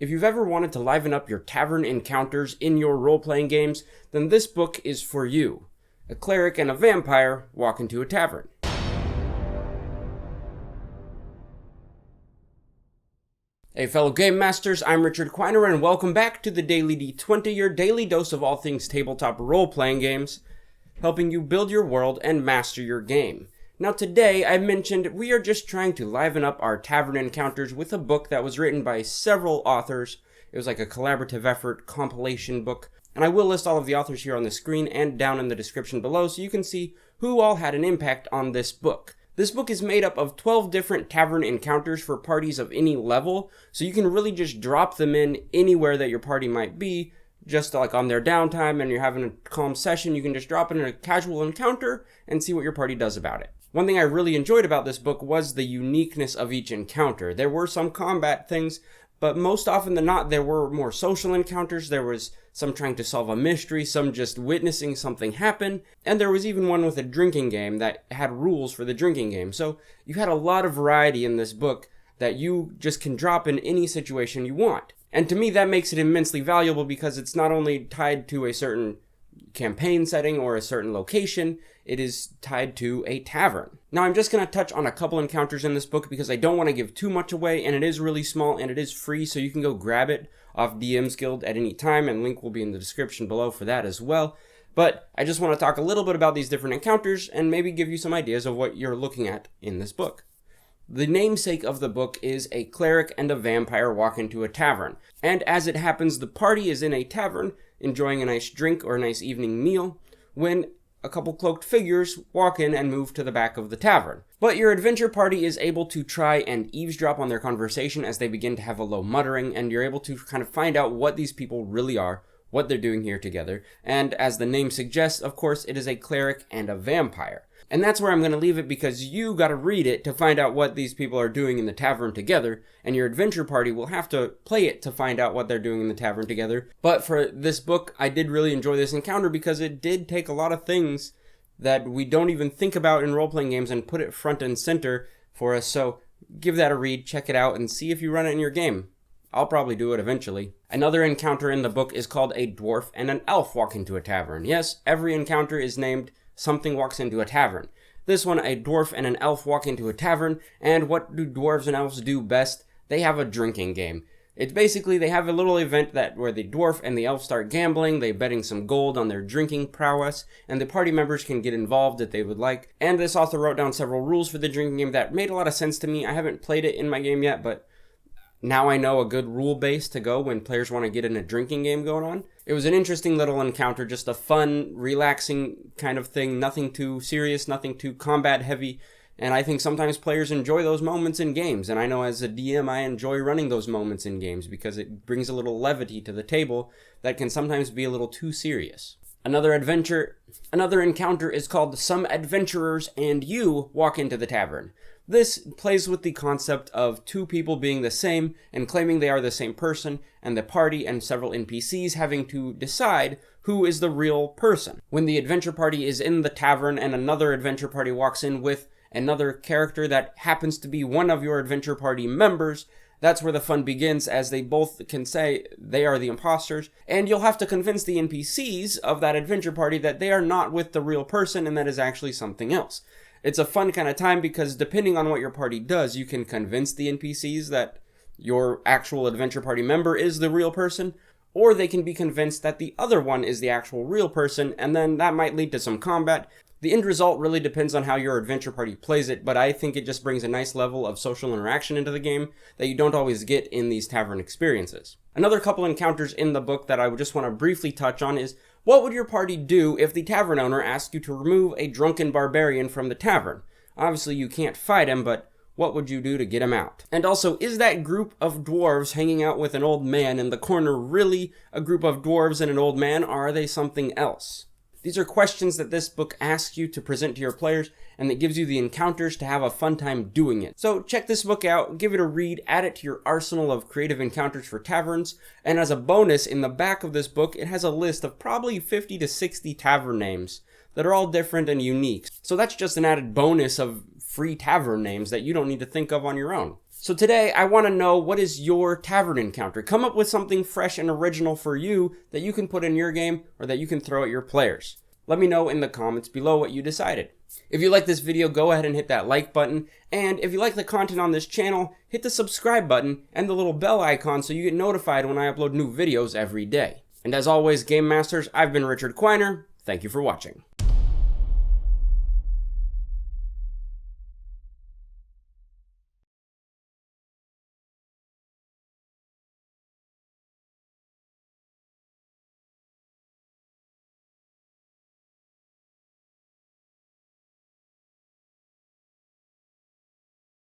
If you've ever wanted to liven up your tavern encounters in your role-playing games, then this book is for you. A cleric and a vampire walk into a tavern. Hey fellow game masters, I'm Richard Quiner and welcome back to the Daily D20, your daily dose of all things tabletop role-playing games, helping you build your world and master your game. Now today, I mentioned we are just trying to liven up our tavern encounters with a book that was written by several authors. It was like a collaborative effort, compilation book, and I will list all of the authors here on the screen and down in the description below so you can see who all had an impact on this book. This book is made up of 12 different tavern encounters for parties of any level, so you can really just drop them in anywhere that your party might be, just like on their downtime and you're having a calm session, you can just drop it in a casual encounter and see what your party does about it. One thing I really enjoyed about this book was the uniqueness of each encounter. There were some combat things, but most often than not, there were more social encounters. There was some trying to solve a mystery, some just witnessing something happen, and there was even one with a drinking game that had rules for the drinking game. So you had a lot of variety in this book that you just can drop in any situation you want. And to me, that makes it immensely valuable because it's not only tied to a certain campaign setting or a certain location, it is tied to a tavern. Now I'm just going to touch on a couple encounters in this book because I don't want to give too much away, and it is really small and it is free, so you can go grab it off DM's Guild at any time, and link will be in the description below for that as well. But I just want to talk a little bit about these different encounters and maybe give you some ideas of what you're looking at in this book. The namesake of the book is a cleric and a vampire walk into a tavern, and as it happens, the party is in a tavern enjoying a nice drink or a nice evening meal when a couple cloaked figures walk in and move to the back of the tavern. But your adventure party is able to try and eavesdrop on their conversation as they begin to have a low muttering, and you're able to kind of find out what these people really are, what they're doing here together, and as the name suggests, of course, it is a cleric and a vampire. And that's where I'm going to leave it because you got to read it to find out what these people are doing in the tavern together, and your adventure party will have to play it to find out what they're doing in the tavern together. But for this book, I did really enjoy this encounter because it did take a lot of things that we don't even think about in role-playing games and put it front and center for us. So give that a read, check it out, and see if you run it in your game. I'll probably do it eventually. Another encounter in the book is called a dwarf and an elf walk into a tavern. Yes, every encounter is named something walks into a tavern. This one, a dwarf and an elf walk into a tavern, and what do dwarves and elves do best? They have a drinking game. It's basically, they have a little event where the dwarf and the elf start gambling, they betting some gold on their drinking prowess, and the party members can get involved if they would like. And this author wrote down several rules for the drinking game that made a lot of sense to me. I haven't played it in my game yet, but now I know a good rule base to go when players want to get in a drinking game going on. It was an interesting little encounter, just a fun, relaxing kind of thing, nothing too serious, nothing too combat heavy, and I think sometimes players enjoy those moments in games, and I know as a DM I enjoy running those moments in games because it brings a little levity to the table that can sometimes be a little too serious. Another encounter is called Some Adventurers and You Walk into the Tavern. This plays with the concept of two people being the same and claiming they are the same person, and the party and several NPCs having to decide who is the real person. When the adventure party is in the tavern and another adventure party walks in with another character that happens to be one of your adventure party members, that's where the fun begins, as they both can say they are the imposters, and you'll have to convince the NPCs of that adventure party that they are not with the real person and that is actually something else. It's a fun kind of time because depending on what your party does, you can convince the NPCs that your actual adventure party member is the real person, or they can be convinced that the other one is the actual real person, and then that might lead to some combat. The end result really depends on how your adventure party plays it, but I think it just brings a nice level of social interaction into the game that you don't always get in these tavern experiences. Another couple encounters in the book that I would just want to briefly touch on is, what would your party do if the tavern owner asked you to remove a drunken barbarian from the tavern? Obviously you can't fight him, but what would you do to get him out? And also, is that group of dwarves hanging out with an old man in the corner really a group of dwarves and an old man, or are they something else? These are questions that this book asks you to present to your players, and that gives you the encounters to have a fun time doing it. So check this book out, give it a read, add it to your arsenal of creative encounters for taverns, and as a bonus, in the back of this book, it has a list of probably 50 to 60 tavern names that are all different and unique. So that's just an added bonus of free tavern names that you don't need to think of on your own. So today, I want to know, what is your tavern encounter? Come up with something fresh and original for you that you can put in your game or that you can throw at your players. Let me know in the comments below what you decided. If you like this video, go ahead and hit that like button. And if you like the content on this channel, hit the subscribe button and the little bell icon so you get notified when I upload new videos every day. And as always, Game Masters, I've been Richard Quiner. Thank you for watching.